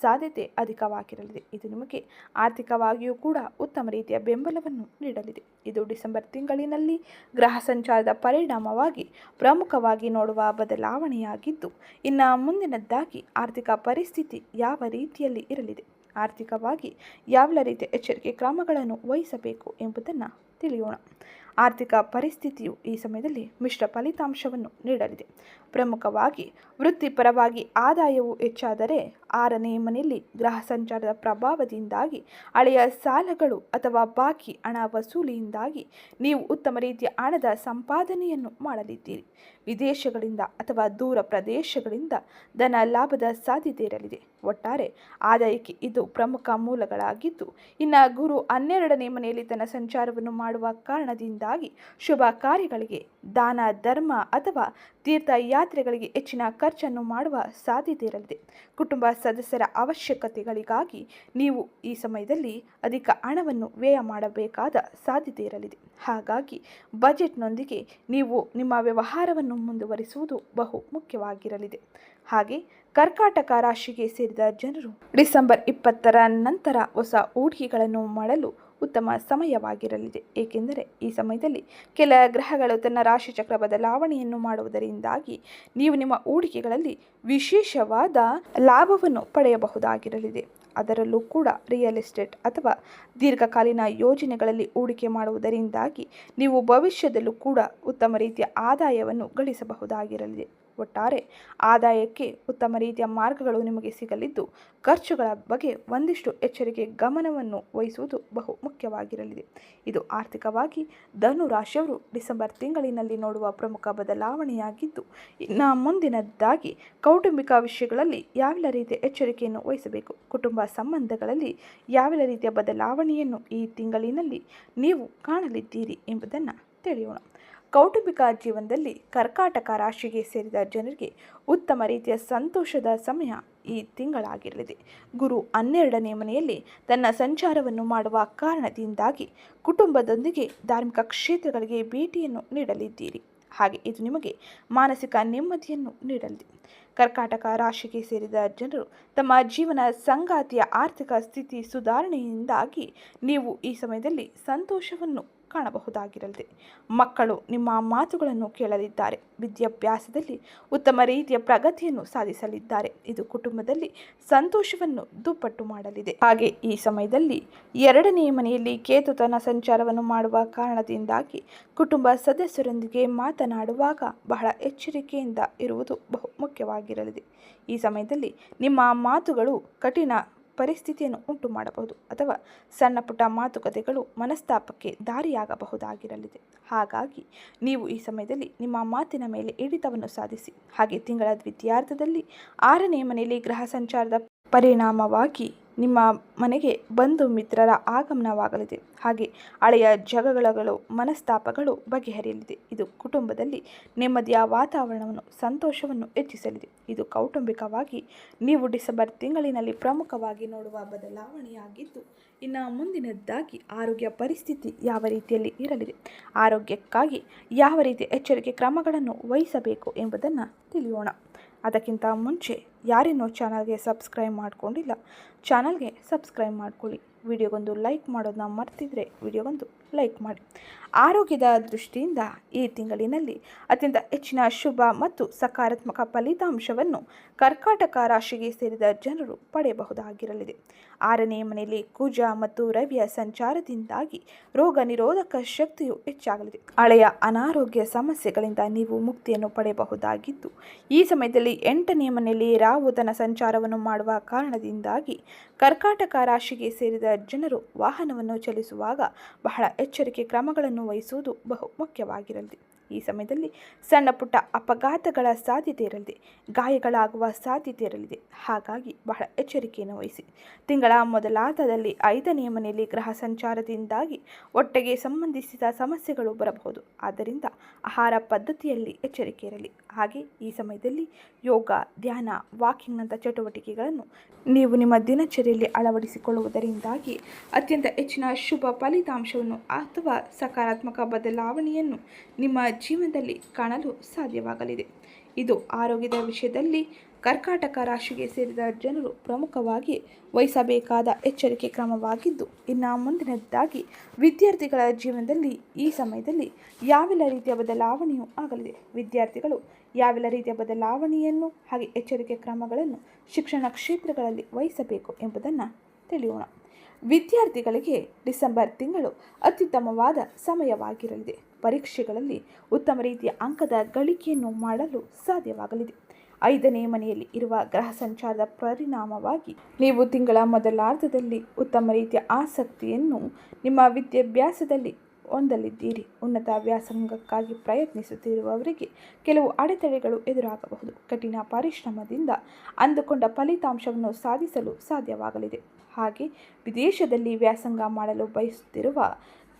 A: ಸಾಧ್ಯತೆ ಅಧಿಕವಾಗಿರಲಿದೆ. ಇದು ನಿಮಗೆ ಆರ್ಥಿಕವಾಗಿಯೂ ಕೂಡ ಉತ್ತಮ ರೀತಿಯ ಬೆಂಬಲವನ್ನು ನೀಡಲಿದೆ. ಇದು ಡಿಸೆಂಬರ್ ತಿಂಗಳಿನಲ್ಲಿ ಗ್ರಹ ಸಂಚಾರದ ಪರಿಣಾಮವಾಗಿ ಪ್ರಮುಖವಾಗಿ ನೋಡುವ ಬದಲಾವಣೆಯಾಗಿದ್ದು, ಇನ್ನು ಮುಂದಿನದ್ದಾಗಿ ಆರ್ಥಿಕ ಪರಿಸ್ಥಿತಿ ಯಾವ ರೀತಿಯಲ್ಲಿ ಇರಲಿದೆ, ಆರ್ಥಿಕವಾಗಿ ಯಾವೆಲ್ಲ ರೀತಿಯ ಎಚ್ಚರಿಕೆ ಕ್ರಮಗಳನ್ನು ವಹಿಸಬೇಕು ಎಂಬುದನ್ನು ತಿಳಿಯೋಣ. ಆರ್ಥಿಕ ಪರಿಸ್ಥಿತಿಯು ಈ ಸಮಯದಲ್ಲಿ ಮಿಶ್ರ ಫಲಿತಾಂಶವನ್ನು ನೀಡಲಿದೆ. ಪ್ರಮುಖವಾಗಿ ವೃತ್ತಿಪರವಾಗಿ ಆದಾಯವು ಹೆಚ್ಚಾದರೆ 6ನೇ ಮನೆಯಲ್ಲಿ ಗ್ರಹ ಸಂಚಾರದ ಪ್ರಭಾವದಿಂದಾಗಿ ಹಳೆಯ ಸಾಲಗಳು ಅಥವಾ ಬಾಕಿ ಹಣ ವಸೂಲಿಯಿಂದಾಗಿ ನೀವು ಉತ್ತಮ ರೀತಿಯ ಹಣದ ಸಂಪಾದನೆಯನ್ನು ಮಾಡಲಿದ್ದೀರಿ. ವಿದೇಶಗಳಿಂದ ಅಥವಾ ದೂರ ಪ್ರದೇಶಗಳಿಂದ ಧನ ಲಾಭದ ಸಾಧ್ಯತೆ ಇರಲಿದೆ. ಒಟ್ಟಾರೆ ಆದಾಯಕ್ಕೆ ಇದು ಪ್ರಮುಖ ಮೂಲಗಳಾಗಿದ್ದು, ಇನ್ನು ಗುರು 12ನೇ ಮನೆಯಲ್ಲಿ ತನ್ನ ಸಂಚಾರವನ್ನು ಮಾಡುವ ಕಾರಣದಿಂದಾಗಿ ಶುಭ ಕಾರ್ಯಗಳಿಗೆ, ದಾನ ಧರ್ಮ ಅಥವಾ ತೀರ್ಥಯಾತ್ರೆಗಳಿಗೆ ಹೆಚ್ಚಿನ ಖರ್ಚನ್ನು ಮಾಡುವ ಸಾಧ್ಯತೆ ಇರಲಿದೆ. ಕುಟುಂಬ ಸದಸ್ಯರ ಅವಶ್ಯಕತೆಗಳಿಗಾಗಿ ನೀವು ಈ ಸಮಯದಲ್ಲಿ ಅಧಿಕ ಹಣವನ್ನು ವ್ಯಯ ಮಾಡಬೇಕಾದ ಸಾಧ್ಯತೆ ಇರಲಿದೆ. ಹಾಗಾಗಿ ಬಜೆಟ್ನೊಂದಿಗೆ ನೀವು ನಿಮ್ಮ ವ್ಯವಹಾರವನ್ನು ಮುಂದುವರಿಸುವುದು ಬಹು ಮುಖ್ಯವಾಗಿರಲಿದೆ. ಹಾಗೆ ಕರ್ಕಾಟಕ ರಾಶಿಗೆ ಸೇರಿದ ಜನರು ಡಿಸೆಂಬರ್ 20ರ ನಂತರ ಹೊಸ ಹೂಡಿಕೆಗಳನ್ನು ಮಾಡಲು ಉತ್ತಮ ಸಮಯವಾಗಿರಲಿದೆ. ಏಕೆಂದರೆ ಈ ಸಮಯದಲ್ಲಿ ಕೆಲ ಗ್ರಹಗಳು ತನ್ನ ರಾಶಿಚಕ್ರ ಬದಲಾವಣೆಯನ್ನು ಮಾಡುವುದರಿಂದಾಗಿ ನೀವು ನಿಮ್ಮ ಹೂಡಿಕೆಗಳಲ್ಲಿ ವಿಶೇಷವಾದ ಲಾಭವನ್ನು ಪಡೆಯಬಹುದಾಗಿರಲಿದೆ. ಅದರಲ್ಲೂ ಕೂಡ ರಿಯಲ್ ಎಸ್ಟೇಟ್ ಅಥವಾ ದೀರ್ಘಕಾಲೀನ ಯೋಜನೆಗಳಲ್ಲಿ ಹೂಡಿಕೆ ಮಾಡುವುದರಿಂದಾಗಿ ನೀವು ಭವಿಷ್ಯದಲ್ಲೂ ಕೂಡ ಉತ್ತಮ ರೀತಿಯ ಆದಾಯವನ್ನು ಗಳಿಸಬಹುದಾಗಿರಲಿದೆ. ಒಟ್ಟಾರೆ ಆದಾಯಕ್ಕೆ ಉತ್ತಮ ರೀತಿಯ ಮಾರ್ಗಗಳು ನಿಮಗೆ ಸಿಗಲಿದ್ದು, ಖರ್ಚುಗಳ ಬಗ್ಗೆ ಒಂದಿಷ್ಟು ಎಚ್ಚರಿಕೆ ಗಮನವನ್ನು ವಹಿಸುವುದು ಬಹು ಮುಖ್ಯವಾಗಿರಲಿದೆ. ಇದು ಆರ್ಥಿಕವಾಗಿ ಧನು ರಾಶಿಯವರು ಡಿಸೆಂಬರ್ ತಿಂಗಳಿನಲ್ಲಿ ನೋಡುವ ಪ್ರಮುಖ ಬದಲಾವಣೆಯಾಗಿದ್ದು, ಇನ್ನು ಮುಂದಿನದ್ದಾಗಿ ಕೌಟುಂಬಿಕ ವಿಷಯಗಳಲ್ಲಿ ಯಾವೆಲ್ಲ ರೀತಿಯ ಎಚ್ಚರಿಕೆಯನ್ನು ವಹಿಸಬೇಕು, ಕುಟುಂಬ ಸಂಬಂಧಗಳಲ್ಲಿ ಯಾವೆಲ್ಲ ರೀತಿಯ ಬದಲಾವಣೆಯನ್ನು ಈ ತಿಂಗಳಿನಲ್ಲಿ ನೀವು ಕಾಣಲಿದ್ದೀರಿ ಎಂಬುದನ್ನು ತಿಳಿಯೋಣ. ಕೌಟುಂಬಿಕ ಜೀವನದಲ್ಲಿ ಕರ್ಕಾಟಕ ರಾಶಿಗೆ ಸೇರಿದ ಜನರಿಗೆ ಉತ್ತಮ ರೀತಿಯ ಸಂತೋಷದ ಸಮಯ ಈ ತಿಂಗಳಾಗಿರಲಿದೆ. ಗುರು 12ನೇ ಮನೆಯಲ್ಲಿ ತನ್ನ ಸಂಚಾರವನ್ನು ಮಾಡುವ ಕಾರಣದಿಂದಾಗಿ ಕುಟುಂಬದೊಂದಿಗೆ ಧಾರ್ಮಿಕ ಕ್ಷೇತ್ರಗಳಿಗೆ ಭೇಟಿಯನ್ನು ನೀಡಲಿದ್ದೀರಿ. ಹಾಗೆ ಇದು ನಿಮಗೆ ಮಾನಸಿಕ ನೆಮ್ಮದಿಯನ್ನು ನೀಡಲಿದೆ. ಕರ್ಕಾಟಕ ರಾಶಿಗೆ ಸೇರಿದ ಜನರು ತಮ್ಮ ಜೀವನ ಸಂಗಾತಿಯ ಆರ್ಥಿಕ ಸ್ಥಿತಿ ಸುಧಾರಣೆಯಿಂದಾಗಿ ನೀವು ಈ ಸಮಯದಲ್ಲಿ ಸಂತೋಷವನ್ನು ಕಾಣಬಹುದಾಗಿರಲಿದೆ. ಮಕ್ಕಳು ನಿಮ್ಮ ಮಾತುಗಳನ್ನು ಕೇಳಲಿದ್ದಾರೆ. ವಿದ್ಯಾಭ್ಯಾಸದಲ್ಲಿ ಉತ್ತಮ ರೀತಿಯ ಪ್ರಗತಿಯನ್ನು ಸಾಧಿಸಲಿದ್ದಾರೆ. ಇದು ಕುಟುಂಬದಲ್ಲಿ ಸಂತೋಷವನ್ನು ದುಪ್ಪಟ್ಟು ಮಾಡಲಿದೆ. ಹಾಗೆ ಈ ಸಮಯದಲ್ಲಿ 2ನೇ ಮನೆಯಲ್ಲಿ ಕೇತು ತನ್ನ ಸಂಚಾರವನ್ನು ಮಾಡುವ ಕಾರಣದಿಂದಾಗಿ ಕುಟುಂಬ ಸದಸ್ಯರೊಂದಿಗೆ ಮಾತನಾಡುವಾಗ ಬಹಳ ಎಚ್ಚರಿಕೆಯಿಂದ ಇರುವುದು ಬಹು ಮುಖ್ಯವಾಗಿರಲಿದೆ. ಈ ಸಮಯದಲ್ಲಿ ನಿಮ್ಮ ಮಾತುಗಳು ಕಠಿಣ ಪರಿಸ್ಥಿತಿಯನ್ನು ಉಂಟು ಮಾಡಬಹುದು ಅಥವಾ ಸಣ್ಣ ಪುಟ್ಟ ಮಾತುಕತೆಗಳು ಮನಸ್ತಾಪಕ್ಕೆ ದಾರಿಯಾಗಬಹುದಾಗಿರಲಿದೆ. ಹಾಗಾಗಿ ನೀವು ಈ ಸಮಯದಲ್ಲಿ ನಿಮ್ಮ ಮಾತಿನ ಮೇಲೆ ಹಿಡಿತವನ್ನು ಸಾಧಿಸಿ. ಹಾಗೆ ತಿಂಗಳ ದ್ವಿತೀಯಾರ್ಧದಲ್ಲಿ 6ನೇ ಮನೆಯಲ್ಲಿ ಗ್ರಹ ಸಂಚಾರದ ಪರಿಣಾಮವಾಗಿ ನಿಮ್ಮ ಮನೆಗೆ ಬಂಧು ಮಿತ್ರರ ಆಗಮನವಾಗಲಿದೆ. ಹಾಗೆ ಹಳೆಯ ಜಗಳಗಳು ಮನಸ್ತಾಪಗಳು ಬಗೆಹರಿಯಲಿದೆ. ಇದು ಕುಟುಂಬದಲ್ಲಿ ನೆಮ್ಮದಿಯ ವಾತಾವರಣವನ್ನು ಸಂತೋಷವನ್ನು ಹೆಚ್ಚಿಸಲಿದೆ. ಇದು ಕೌಟುಂಬಿಕವಾಗಿ ನೀವು ಡಿಸೆಂಬರ್ ತಿಂಗಳಿನಲ್ಲಿ ಪ್ರಮುಖವಾಗಿ ನೋಡುವ ಬದಲಾವಣೆಯಾಗಿದ್ದು, ಇನ್ನು ಮುಂದಿನದ್ದಾಗಿ ಆರೋಗ್ಯ ಪರಿಸ್ಥಿತಿ ಯಾವ ರೀತಿಯಲ್ಲಿ ಇರಲಿದೆ, ಆರೋಗ್ಯಕ್ಕಾಗಿ ಯಾವ ರೀತಿಯ ಎಚ್ಚರಿಕೆ ಕ್ರಮಗಳನ್ನು ವಹಿಸಬೇಕು ಎಂಬುದನ್ನು ತಿಳಿಯೋಣ. ಅದಕ್ಕಿಂತ ಮುಂಚೆ ಯಾರೇನೋ ಚಾನಲ್ಗೆ ಸಬ್ಸ್ಕ್ರೈಬ್ ಮಾಡಿಕೊಂಡಿಲ್ಲ, ಚಾನಲ್ಗೆ ಸಬ್ಸ್ಕ್ರೈಬ್ ಮಾಡಿಕೊಳ್ಳಿ. ವಿಡಿಯೋಗೊಂದು ಲೈಕ್ ಮಾಡೋದನ್ನ ಮರ್ತಿದ್ರೆ ವಿಡಿಯೋಗೊಂದು ಲೈಕ್ ಮಾಡಿ. ಆರೋಗ್ಯದ ದೃಷ್ಟಿಯಿಂದ ಈ ತಿಂಗಳಿನಲ್ಲಿ ಅತ್ಯಂತ ಹೆಚ್ಚಿನ ಶುಭ ಮತ್ತು ಸಕಾರಾತ್ಮಕ ಫಲಿತಾಂಶವನ್ನು ಕರ್ಕಾಟಕ ರಾಶಿಗೆ ಸೇರಿದ ಜನರು ಪಡೆಯಬಹುದಾಗಿರಲಿದೆ. 6ನೇ ಮನೆಯಲ್ಲಿ ಕುಜ ಮತ್ತು ರವಿಯ ಸಂಚಾರದಿಂದಾಗಿ ರೋಗ ನಿರೋಧಕ ಶಕ್ತಿಯು ಹೆಚ್ಚಾಗಲಿದೆ. ಹಳೆಯ ಅನಾರೋಗ್ಯ ಸಮಸ್ಯೆಗಳಿಂದ ನೀವು ಮುಕ್ತಿಯನ್ನು ಪಡೆಯಬಹುದಾಗಿದ್ದು, ಈ ಸಮಯದಲ್ಲಿ 8ನೇ ಮನೆಯಲ್ಲಿ ರಾಹು ತನ್ನ ಸಂಚಾರವನ್ನು ಮಾಡುವ ಕಾರಣದಿಂದಾಗಿ ಕರ್ಕಾಟಕ ರಾಶಿಗೆ ಸೇರಿದ ಜನರು ವಾಹನವನ್ನು ಚಲಿಸುವಾಗ ಬಹಳ ಎಚ್ಚರಿಕೆ ಕ್ರಮಗಳನ್ನು ವಹಿಸುವುದು ಬಹು ಮುಖ್ಯವಾಗಿರಲಿದೆ. ಈ ಸಮಯದಲ್ಲಿ ಸಣ್ಣ ಪುಟ್ಟ ಅಪಘಾತಗಳ ಸಾಧ್ಯತೆ ಇರಲಿದೆ, ಗಾಯಗಳಾಗುವ ಸಾಧ್ಯತೆ ಇರಲಿದೆ. ಹಾಗಾಗಿ ಬಹಳ ಎಚ್ಚರಿಕೆಯನ್ನು ವಹಿಸಿ. ತಿಂಗಳ ಮೊದಲಾರ್ಧದಲ್ಲಿ 5ನೇ ಮನೆಯಲ್ಲಿ ಗ್ರಹ ಸಂಚಾರದಿಂದಾಗಿ ಹೊಟ್ಟೆಗೆ ಸಂಬಂಧಿಸಿದ ಸಮಸ್ಯೆಗಳು ಬರಬಹುದು. ಆದ್ದರಿಂದ ಆಹಾರ ಪದ್ಧತಿಯಲ್ಲಿ ಎಚ್ಚರಿಕೆ ಇರಲಿ. ಹಾಗೆ ಈ ಸಮಯದಲ್ಲಿ ಯೋಗ, ಧ್ಯಾನ, ವಾಕಿಂಗ್ನಂಥ ಚಟುವಟಿಕೆಗಳನ್ನು ನೀವು ನಿಮ್ಮ ದಿನಚರಿಯಲ್ಲಿ ಅಳವಡಿಸಿಕೊಳ್ಳುವುದರಿಂದಾಗಿ ಅತ್ಯಂತ ಹೆಚ್ಚಿನ ಶುಭ ಫಲಿತಾಂಶವನ್ನು ಅಥವಾ ಸಕಾರಾತ್ಮಕ ಬದಲಾವಣೆಯನ್ನು ನಿಮ್ಮ ಜೀವನದಲ್ಲಿ ಕಾಣಲು ಸಾಧ್ಯವಾಗಲಿದೆ. ಇದು ಆರೋಗ್ಯದ ವಿಷಯದಲ್ಲಿ ಕರ್ಕಾಟಕ ರಾಶಿಗೆ ಸೇರಿದ ಜನರು ಪ್ರಮುಖವಾಗಿ ವಹಿಸಬೇಕಾದ ಎಚ್ಚರಿಕೆ ಕ್ರಮವಾಗಿದ್ದು, ಇನ್ನು ಮುಂದಿನದ್ದಾಗಿ ವಿದ್ಯಾರ್ಥಿಗಳ ಜೀವನದಲ್ಲಿ ಈ ಸಮಯದಲ್ಲಿ ಯಾವೆಲ್ಲ ರೀತಿಯ ಬದಲಾವಣೆಯೂ ಆಗಲಿದೆ. ವಿದ್ಯಾರ್ಥಿಗಳು ಯಾವೆಲ್ಲ ರೀತಿಯ ಬದಲಾವಣೆಯನ್ನು ಹಾಗೆ ಎಚ್ಚರಿಕೆ ಕ್ರಮಗಳನ್ನು ಶಿಕ್ಷಣ ಕ್ಷೇತ್ರಗಳಲ್ಲಿ ವಹಿಸಬೇಕು ಎಂಬುದನ್ನು ತಿಳಿಯೋಣ. ವಿದ್ಯಾರ್ಥಿಗಳಿಗೆ ಡಿಸೆಂಬರ್ ತಿಂಗಳು ಅತ್ಯುತ್ತಮವಾದ ಸಮಯವಾಗಿರಲಿದೆ. ಪರೀಕ್ಷೆಗಳಲ್ಲಿ ಉತ್ತಮ ರೀತಿಯ ಅಂಕದ ಗಳಿಕೆಯನ್ನು ಮಾಡಲು ಸಾಧ್ಯವಾಗಲಿದೆ. 5ನೇ ಮನೆಯಲ್ಲಿ ಇರುವ ಗ್ರಹ ಸಂಚಾರದ ಪರಿಣಾಮವಾಗಿ ನೀವು ತಿಂಗಳ ಮೊದಲಾರ್ಧದಲ್ಲಿ ಉತ್ತಮ ರೀತಿಯ ಆಸಕ್ತಿಯನ್ನು ನಿಮ್ಮ ವಿದ್ಯಾಭ್ಯಾಸದಲ್ಲಿ ಹೊಂದಲಿದ್ದೀರಿ. ಉನ್ನತ ವ್ಯಾಸಂಗಕ್ಕಾಗಿ ಪ್ರಯತ್ನಿಸುತ್ತಿರುವವರಿಗೆ ಕೆಲವು ಅಡೆತಡೆಗಳು ಎದುರಾಗಬಹುದು. ಕಠಿಣ ಪರಿಶ್ರಮದಿಂದ ಅಂದುಕೊಂಡ ಫಲಿತಾಂಶವನ್ನು ಸಾಧಿಸಲು ಸಾಧ್ಯವಾಗಲಿದೆ. ಹಾಗೆ ವಿದೇಶದಲ್ಲಿ ವ್ಯಾಸಂಗ ಮಾಡಲು ಬಯಸುತ್ತಿರುವ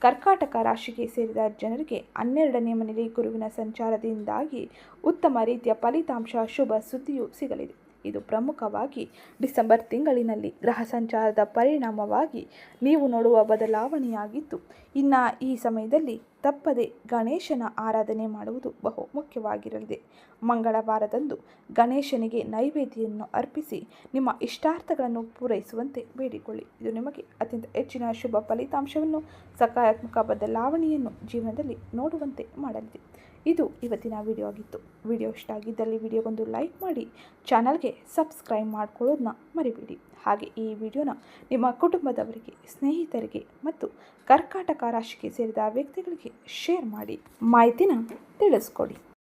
A: ಕರ್ಕಾಟಕ ರಾಶಿಗೆ ಸೇರಿದ ಜನರಿಗೆ 12ನೇ ಮನೆಯಲ್ಲಿ ಗುರುವಿನ ಸಂಚಾರದಿಂದಾಗಿ ಉತ್ತಮ ರೀತಿಯ ಫಲಿತಾಂಶ, ಶುಭ ಸುದ್ದಿಯು ಸಿಗಲಿದೆ. ಇದು ಪ್ರಮುಖವಾಗಿ ಡಿಸೆಂಬರ್ ತಿಂಗಳಿನಲ್ಲಿ ಗ್ರಹ ಸಂಚಾರದ ಪರಿಣಾಮವಾಗಿ ನೀವು ನೋಡುವ ಬದಲಾವಣೆಯಾಗಿದ್ದು, ಇನ್ನು ಈ ಸಮಯದಲ್ಲಿ ತಪ್ಪದೆ ಗಣೇಶನ ಆರಾಧನೆ ಮಾಡುವುದು ಬಹು ಮುಖ್ಯವಾಗಿರಲಿದೆ. ಮಂಗಳವಾರದಂದು ಗಣೇಶನಿಗೆ ನೈವೇದ್ಯವನ್ನು ಅರ್ಪಿಸಿ ನಿಮ್ಮ ಇಷ್ಟಾರ್ಥಗಳನ್ನು ಪೂರೈಸುವಂತೆ ಬೇಡಿಕೊಳ್ಳಿ. ಇದು ನಿಮಗೆ ಅತ್ಯಂತ ಹೆಚ್ಚಿನ ಶುಭ ಫಲಿತಾಂಶವನ್ನು, ಸಕಾರಾತ್ಮಕ ಬದಲಾವಣೆಯನ್ನು ಜೀವನದಲ್ಲಿ ನೋಡುವಂತೆ ಮಾಡಲಿದೆ. ಇದು ಇವತ್ತಿನ ವಿಡಿಯೋ ಆಗಿತ್ತು. ವಿಡಿಯೋ ಇಷ್ಟ ಆಗಿದ್ದಲ್ಲಿ ವಿಡಿಯೋಗೊಂದು ಲೈಕ್ ಮಾಡಿ, ಚಾನಲ್ಗೆ ಸಬ್ಸ್ಕ್ರೈಬ್ ಮಾಡ್ಕೊಳ್ಳೋದನ್ನ ಮರಿಬೇಡಿ. ಹಾಗೆ ಈ ವಿಡಿಯೋನ ನಿಮ್ಮ ಕುಟುಂಬದವರಿಗೆ, ಸ್ನೇಹಿತರಿಗೆ ಮತ್ತು ಕರ್ಕಾಟಕ ರಾಶಿಗೆ ಸೇರಿದ ವ್ಯಕ್ತಿಗಳಿಗೆ ಶೇರ್ ಮಾಡಿ ಮಾಹಿತಿನ ತಿಳಿಸ್ಕೊಡಿ.